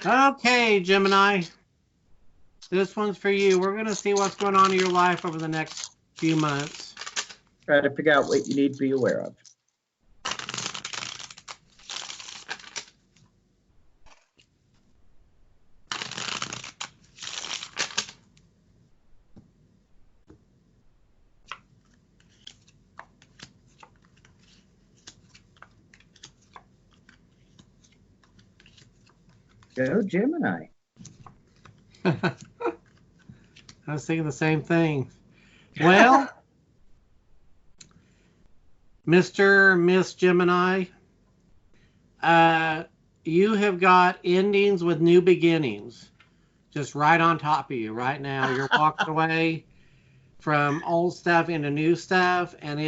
Okay, Gemini. This one's for you. We're going to see what's going on in your life over the next few months. Try to figure out what you need to be aware of. Go Gemini. I was thinking the same thing. Well, Mr. Miss Gemini, you have got endings with new beginnings just right on top of you right now. You're walking away from old stuff into new stuff, and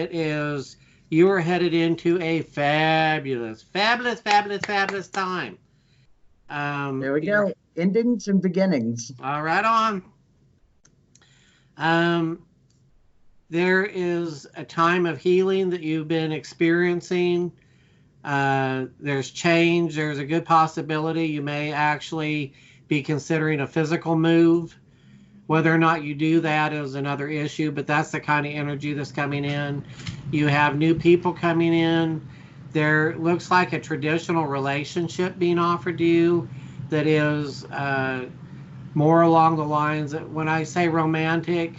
you are headed into a fabulous time. There we go. Endings and beginnings. All right on. There is a time of healing that you've been experiencing. There's change. There's a good possibility you may actually be considering a physical move. Whether or not you do that is another issue, but that's the kind of energy that's coming in. You have new people coming in. There looks like a traditional relationship being offered to you that is more along the lines that when I say romantic,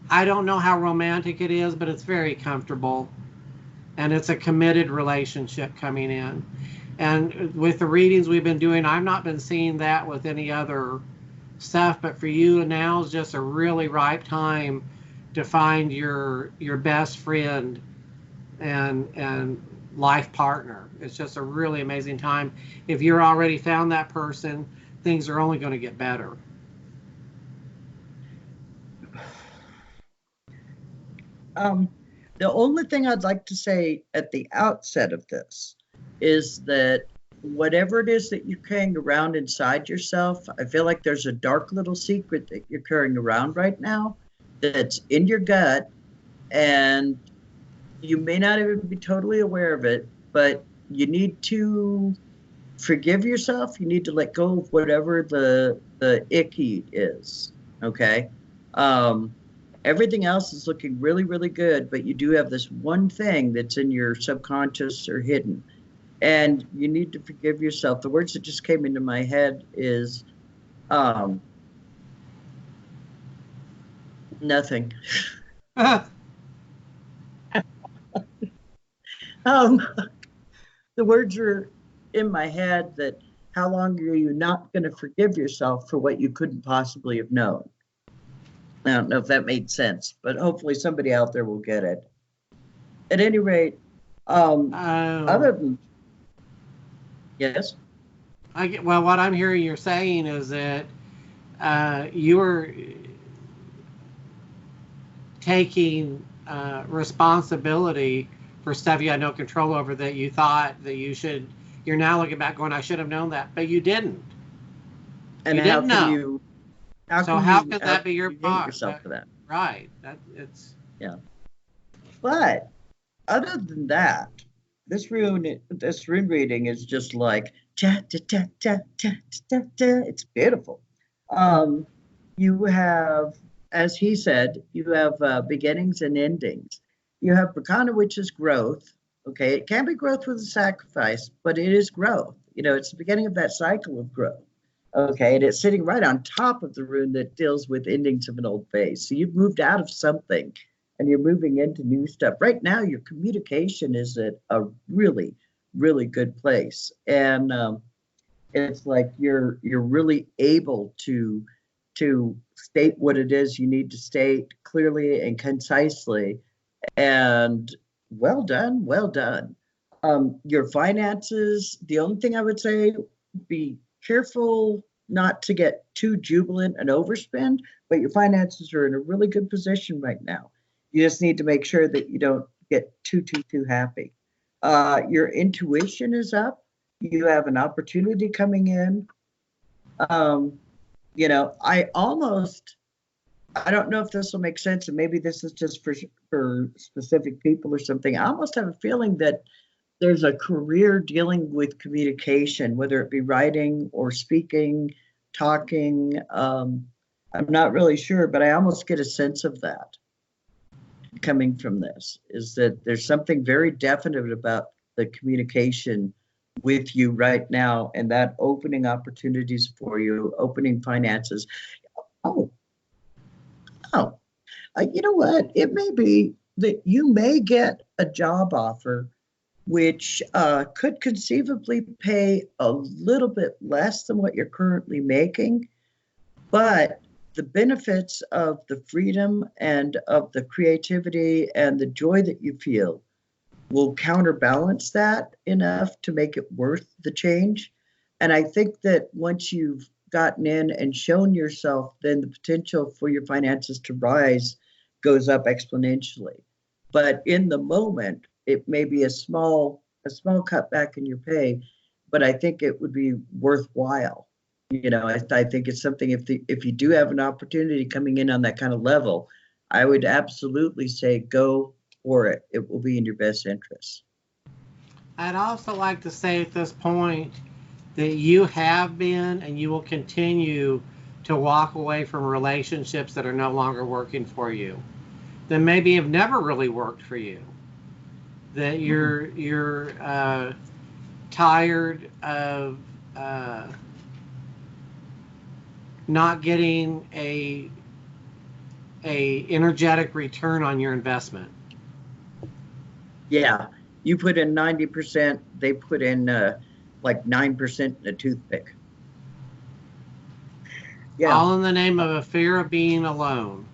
I don't know how romantic it is, but it's very comfortable. And it's a committed relationship coming in. And with the readings we've been doing, I've not been seeing that with any other stuff, but for you now is just a really ripe time to find your best friend and life partner. It's just a really amazing time. If you're already found that person, things are only going to get better. The only thing I'd like to say at the outset of this is that whatever it is that you're carrying around inside yourself, I feel like there's a dark little secret that you're carrying around right now that's in your gut, and you may not even be totally aware of it, but you need to forgive yourself. You need to let go of whatever the icky is, okay? Everything else is looking really, really good, but you do have this one thing that's in your subconscious or hidden, and you need to forgive yourself. The words that just came into my head is nothing. The words are in my head that how long are you not going to forgive yourself for what you couldn't possibly have known? I don't know if that made sense, but hopefully somebody out there will get it. At any rate, other than yes, well, what I'm hearing you're saying is that you're taking responsibility for stuff you had no control over that you thought that you should. You're now looking back going, I should have known that, but you didn't. And you how didn't can know. you? How can that be your part? Yourself for that? Right. That it's yeah. But other than that, this rune reading is just like cha cha cha cha cha cha cha. It's beautiful. You have, as he said, you have beginnings and endings. You have Prakana, which is growth. Okay, it can be growth with a sacrifice, but it is growth. You know, it's the beginning of that cycle of growth. Okay, and it's sitting right on top of the rune that deals with endings of an old phase. So you've moved out of something and you're moving into new stuff. Right now, your communication is at a really, really good place. And it's like you're really able to state what it is you need to state clearly and concisely. And well done, well done. Your finances, the only thing I would say, be careful not to get too jubilant and overspend, but your finances are in a really good position right now. You just need to make sure that you don't get too happy. Your intuition is up. You have an opportunity coming in. You know, I don't know if this will make sense, and maybe this is just for specific people or something. I almost have a feeling that there's a career dealing with communication, whether it be writing or speaking, talking. I'm not really sure, but I almost get a sense of that coming from this, is that there's something very definite about the communication with you right now, and that opening opportunities for you, opening finances. Oh, oh, you know what? It may be that you may get a job offer which could conceivably pay a little bit less than what you're currently making, but the benefits of the freedom and of the creativity and the joy that you feel will counterbalance that enough to make it worth the change. And I think that once you've gotten in and shown yourself, then the potential for your finances to rise goes up exponentially. But in the moment, it may be a small cutback in your pay, but I think it would be worthwhile. I think it's something, if you do have an opportunity coming in on that kind of level, I would absolutely say go for it. It will be in your best interest. I'd also like to say at this point that you have been and you will continue to walk away from relationships that are no longer working for you, that maybe have never really worked for you, that you're tired of not getting a energetic return on your investment. Yeah, you put in 90%, they put in like 9% in a toothpick. Yeah. All in the name of a fear of being alone.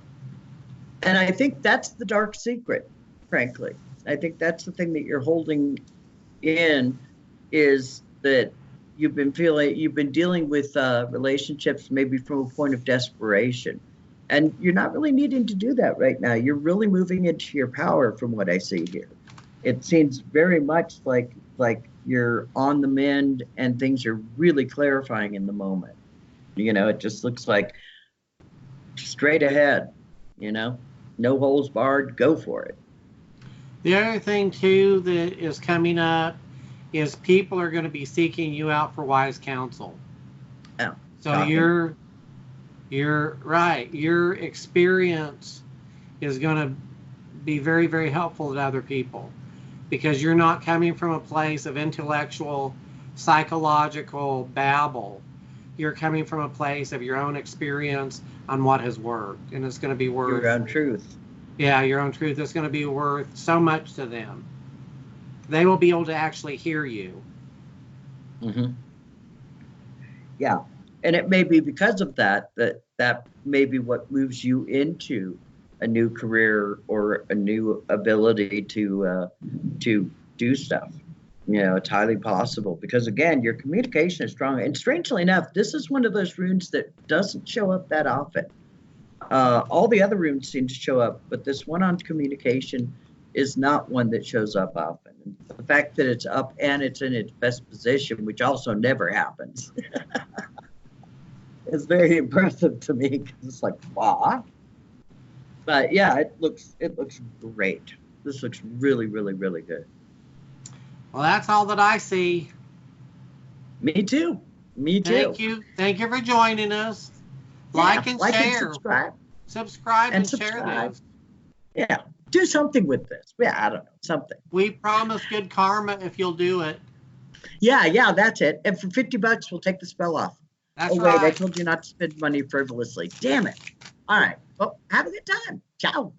And I think that's the dark secret, frankly. I think that's the thing that you're holding in, is that you've been dealing with relationships maybe from a point of desperation. And you're not really needing to do that right now. You're really moving into your power from what I see here. It seems very much like you're on the mend and things are really clarifying in the moment. It just looks like straight ahead, no holes barred, go for it. The other thing too that is coming up is people are going to be seeking you out for wise counsel. Oh, so you're right. Your experience is going to be very, very helpful to other people, because you're not coming from a place of intellectual, psychological babble. You're coming from a place of your own experience on what has worked, and it's going to be worth your own truth. Yeah, your own truth is going to be worth so much to them. They will be able to actually hear you. Mm-hmm. Yeah, and it may be because of that may be what moves you into a new career or a new ability to do stuff. It's highly possible, because again, your communication is strong. And strangely enough, this is one of those runes that doesn't show up that often. All the other runes seem to show up, but this one on communication is not one that shows up often. And the fact that it's up and it's in its best position, which also never happens, is very impressive to me, because it's like, wow. But yeah, it looks great. This looks really, really, really good. Well, that's all that I see. Me too. Thank you for joining us. Like and share. And subscribe and share this. Yeah, do something with this. Yeah, I don't know, something. We promise good karma if you'll do it. Yeah, that's it. And for $50, we'll take the spell off. That's right. Wait, I told you not to spend money frivolously. Damn it. All right. Well, have a good time. Ciao.